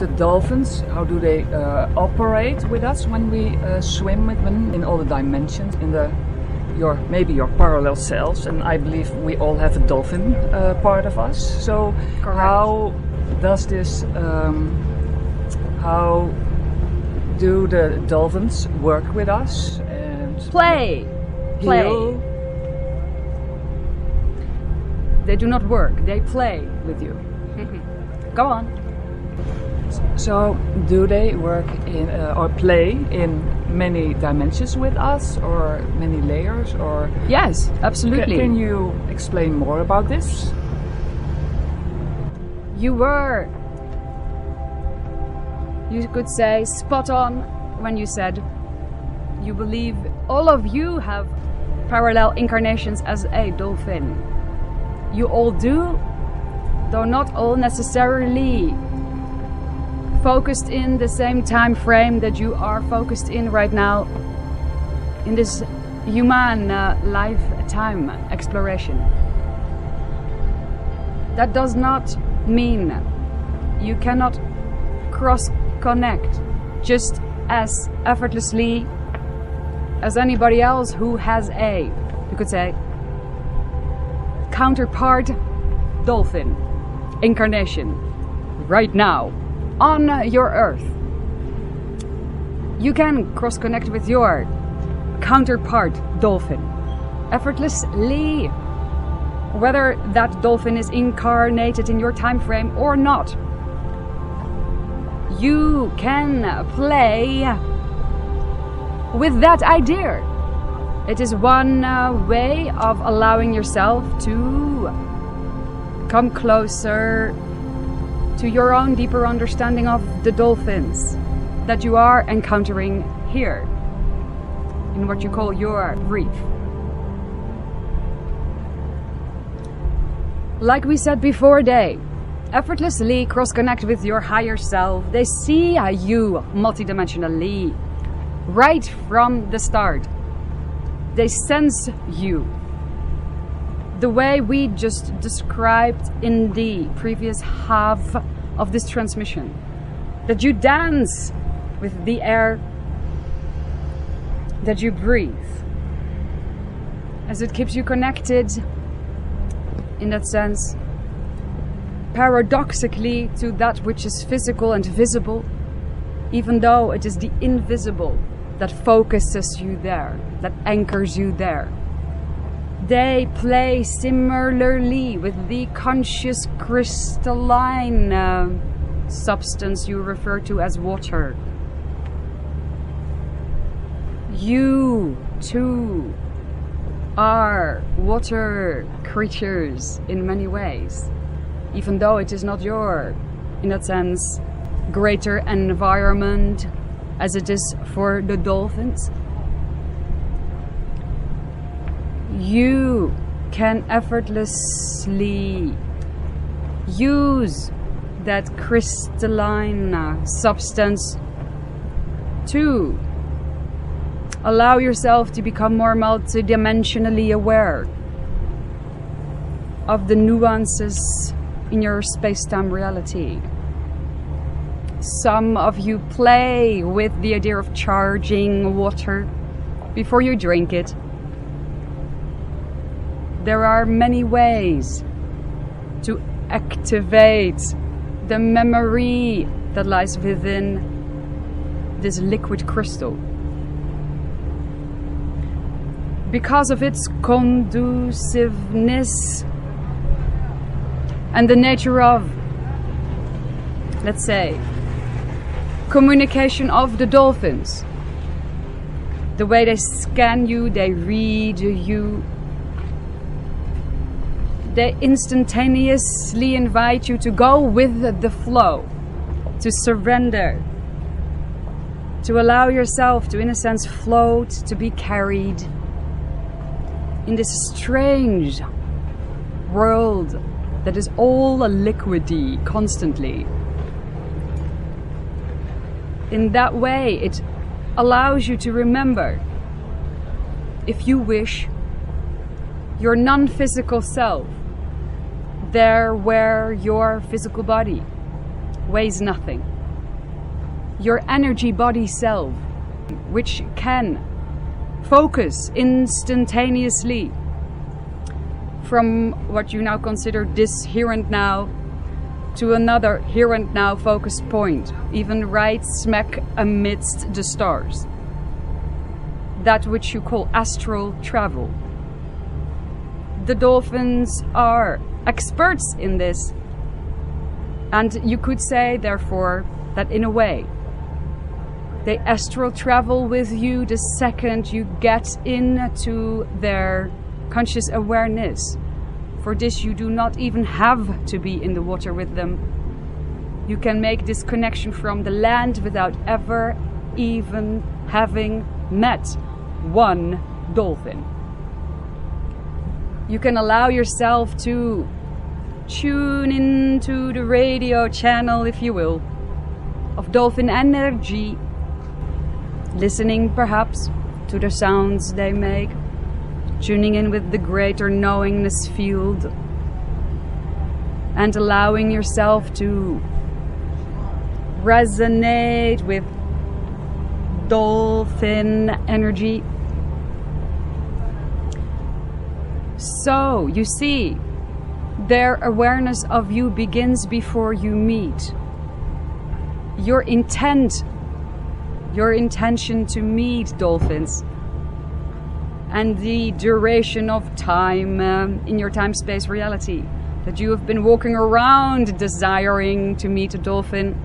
the dolphins, how do they operate with us when we swim with them in all the dimensions, in maybe your parallel selves, and I believe we all have a dolphin part of us. So Correct. How does this, how do the dolphins work with us and Play. heal? They do not work, they play with you. Go on. So do they work in or play in many dimensions with us, or many layers, or Yes, absolutely. Can you explain more about this? You were, you could say, spot on when you said you believe all of you have parallel incarnations as a dolphin. You all do, though not all necessarily focused in the same time frame that you are focused in right now in this human lifetime exploration. That does not mean you cannot cross-connect just as effortlessly as anybody else who has a, you could say, counterpart dolphin incarnation right now on your Earth. You can cross-connect with your counterpart dolphin effortlessly, whether that dolphin is incarnated in your time frame or not. You can play with that idea. It is one way of allowing yourself to come closer to your own deeper understanding of the dolphins that you are encountering here in what you call your reef. Like we said before, they effortlessly cross-connect with your higher self. They see you multidimensionally right from the start. They sense you the way we just described in the previous half of this transmission. That you dance with the air that you breathe, as it keeps you connected in that sense, paradoxically, to that which is physical and visible, even though it is the invisible that focuses you there, that anchors you there. They play similarly with the conscious crystalline substance you refer to as water. You too are water creatures in many ways, even though it is not your, in that sense, greater environment as it is for the dolphins. You can effortlessly use that crystalline substance to allow yourself to become more multidimensionally aware of the nuances in your space-time reality. Some of you play with the idea of charging water before you drink it. There are many ways to activate the memory that lies within this liquid crystal. Because of its conduciveness and the nature of, let's say, communication of the dolphins. The way they scan you, they read you. They instantaneously invite you to go with the flow, to surrender, to allow yourself to, in a sense, float, to be carried in this strange world that is all liquidy constantly. In that way, it allows you to remember, if you wish, your non-physical self, there where your physical body weighs nothing. your energy body self, which can focus instantaneously from what you now consider this here and now to another here and now focus point, even right smack amidst the stars. That which you call astral travel. The dolphins are experts in this, and you could say therefore that in a way they astral travel with you the second you get into their conscious awareness. For this you do not even have to be in the water with them. You can make this connection from the land without ever even having met one dolphin. You can allow yourself to tune into the radio channel, if you will, of dolphin energy, listening perhaps to the sounds they make, tuning in with the greater knowingness field, and allowing yourself to resonate with dolphin energy. So, you see, their awareness of you begins before you meet. Your intent, your intention to meet dolphins, and the duration of time in your time-space reality that you have been walking around desiring to meet a dolphin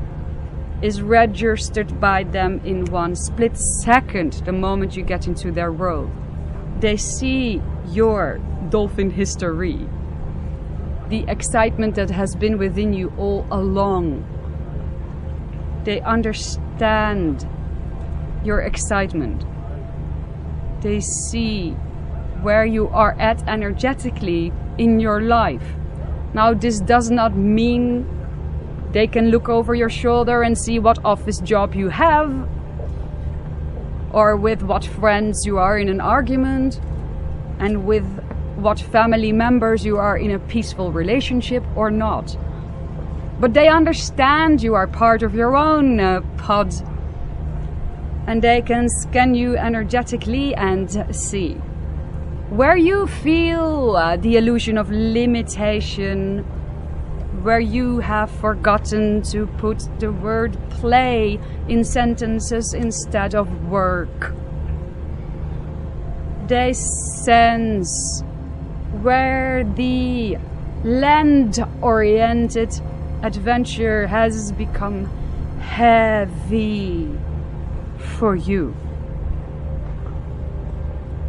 is registered by them in one split second the moment you get into their world. They see your dolphin history, the excitement that has been within you all along. They understand your excitement. They see where you are at energetically in your life. Now, this does not mean they can look over your shoulder and see what office job you have, or with what friends you are in an argument, and with what family members you are in a peaceful relationship or not. But they understand you are part of your own pod, and they can scan you energetically and see where you feel the illusion of limitation, where you have forgotten to put the word play in sentences instead of work. They sense where the land-oriented adventure has become heavy for you.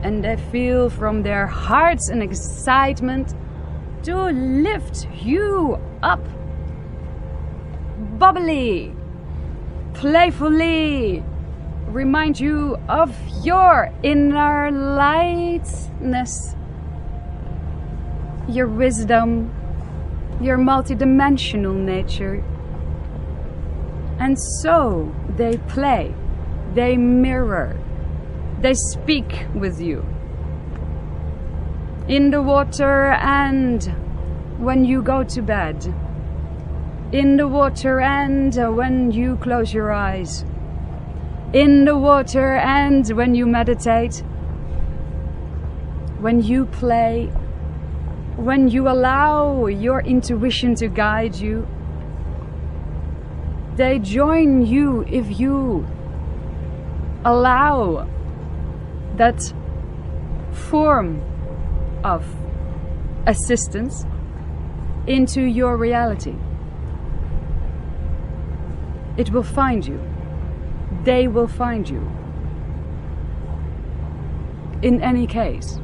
And they feel from their hearts an excitement to lift you up, bubbly, playfully, remind you of your inner lightness, your wisdom, your multidimensional nature. And so they play, they mirror, they speak with you. In the water and when you go to bed. In the water and when you close your eyes. In the water and when you meditate. When you play. When you allow your intuition to guide you. They join you if you allow that form of assistance into your reality. It will find you. They will find you. In any case,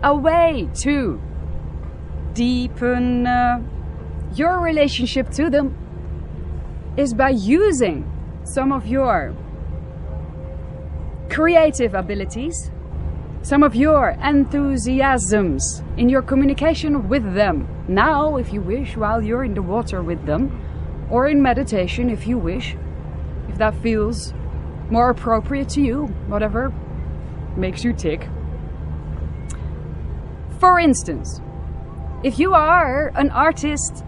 a way to deepen your relationship to them is by using some of your creative abilities, some of your enthusiasms in your communication with them. Now, if you wish, while you're in the water with them, or in meditation if you wish, if that feels more appropriate to you, whatever makes you tick. For instance, if you are an artist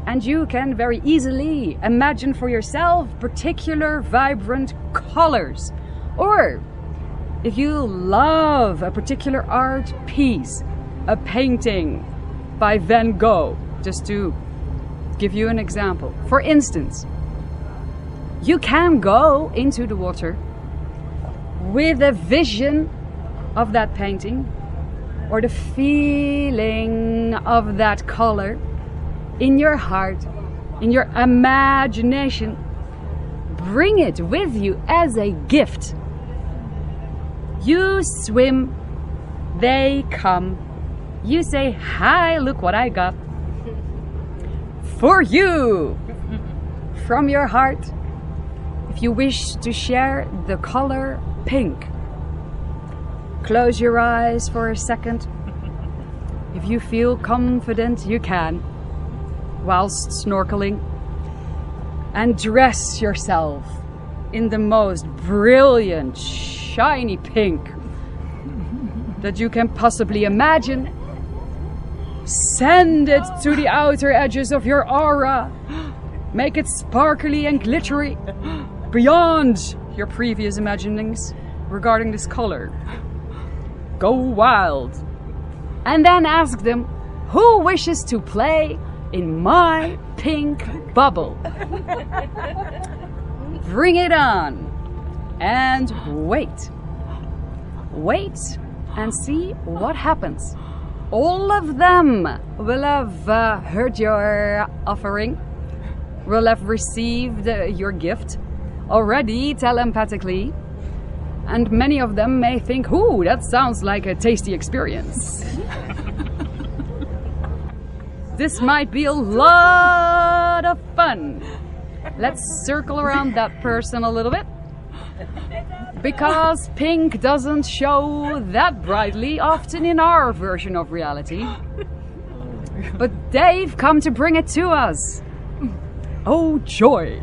And you can very easily imagine for yourself particular vibrant colors. Or if you love a particular art piece, a painting by Van Gogh, just to give you an example. For instance, you can go into the water with a vision of that painting or the feeling of that color in your heart, in your imagination. Bring it with you as a gift. You swim, they come. You say, "Hi, look what I got." For you, from your heart. If you wish to share the color pink, close your eyes for a second. If you feel confident, you can, whilst snorkeling, and dress yourself in the most brilliant, shiny pink that you can possibly imagine. Send it to the outer edges of your aura. Make it sparkly and glittery beyond your previous imaginings regarding this color. Go wild. And then ask them, who wishes to play in my pink bubble? Bring it on. And wait. Wait and see what happens. All of them will have heard your offering, will have received your gift already telepathically, and many of them may think, ooh, that sounds like a tasty experience. This might be a lot of fun. Let's circle around that person a little bit. Because pink doesn't show that brightly often in our version of reality. But they've come to bring it to us. Oh, joy.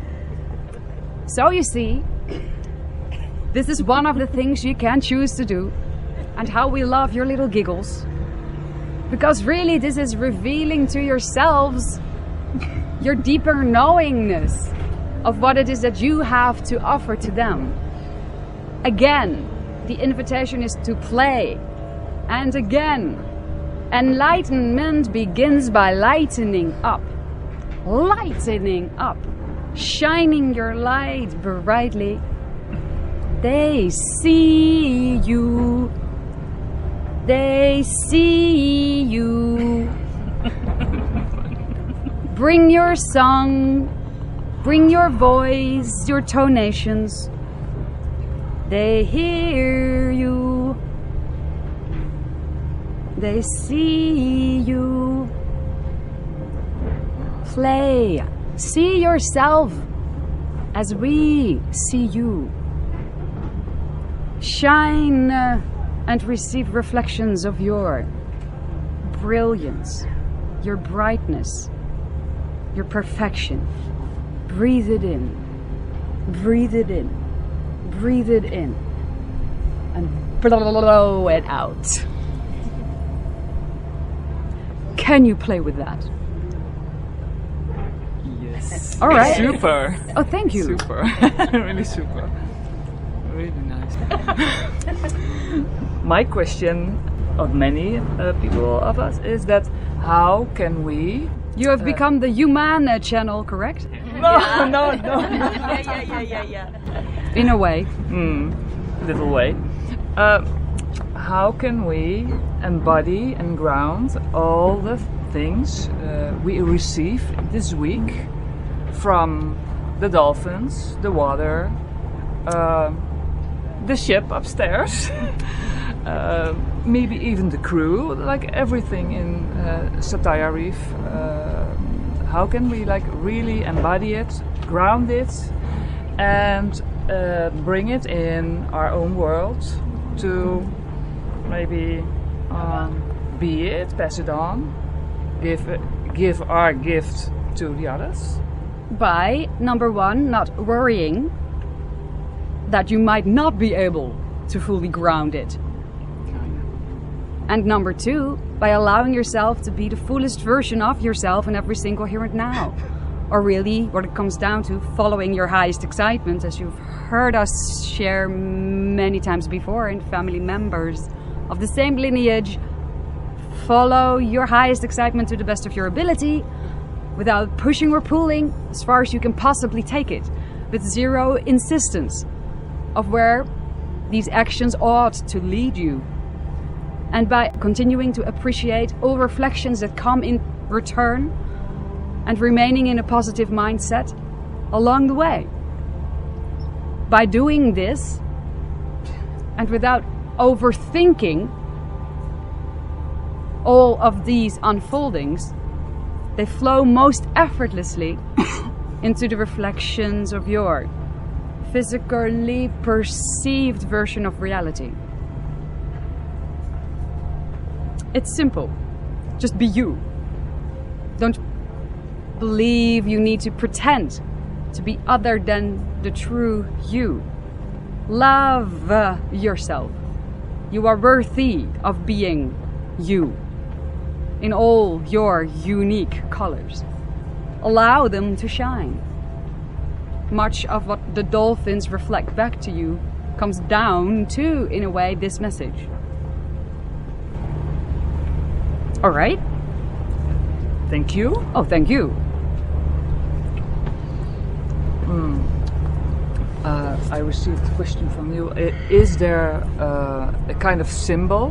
So you see, this is one of the things you can choose to do, and how we love your little giggles. Because really this is revealing to yourselves your deeper knowingness of what it is that you have to offer to them. Again, the invitation is to play. And again, enlightenment begins by lightening up. Lightening up. Shining your light brightly. They see you. They see you. Bring your song. Bring your voice, your tonations. They hear you. They see you. Play. See yourself as we see you. Shine and receive reflections of your brilliance, your brightness, your perfection. Breathe it in. Breathe it in. Breathe it in. And blow it out. Can you play with that? Yes. All right. Super. Oh, thank you. Super. Really super. Really nice. My question of many people of us is that how can we... You have become the human channel, correct? No. Yeah. In a way. Little way. How can we embody and ground all the things we receive this week from the dolphins, the water, the ship upstairs, maybe even the crew, like everything in Sataya Reef. How can we like really embody it, ground it, and bring it in our own world to maybe be it, pass it on, give our gift to the others? By, number one, not worrying that you might not be able to fully ground it. And number two, by allowing yourself to be the fullest version of yourself in every single here and now. Or really, what it comes down to, following your highest excitement, as you've heard us share many times before, and family members of the same lineage. Follow your highest excitement to the best of your ability, without pushing or pulling, as far as you can possibly take it, with zero insistence of where these actions ought to lead you. And by continuing to appreciate all reflections that come in return, and remaining in a positive mindset along the way. By doing this, and without overthinking all of these unfoldings, they flow most effortlessly into the reflections of your physically perceived version of reality. It's simple. Just be you. Don't believe you need to pretend to be other than the true you. Love yourself. You are worthy of being you in all your unique colors. Allow them to shine. Much of what the dolphins reflect back to you comes down to, in a way, this message. All right? Thank you. Oh, thank you. I received a question from you. Is there a kind of symbol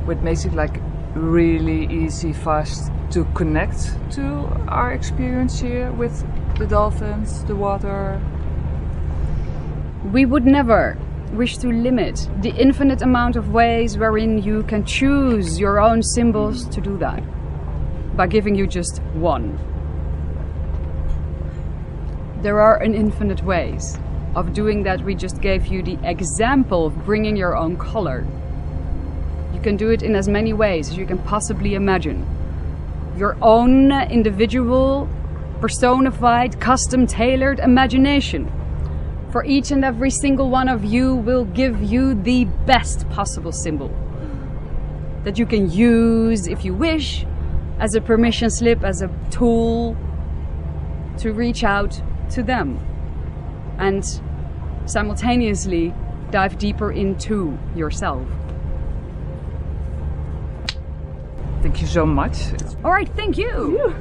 which makes it like really easy, fast to connect to our experience here with the dolphins, the water? We would never wish to limit the infinite amount of ways wherein you can choose your own symbols to do that, by giving you just one. There are an infinite ways of doing that. We just gave you the example of bringing your own color. You can do it in as many ways as you can possibly imagine. Your own individual, personified, custom-tailored imagination for each and every single one of you will give you the best possible symbol that you can use, if you wish, as a permission slip, as a tool to reach out to them and simultaneously dive deeper into yourself. Thank you so much. All right, thank you.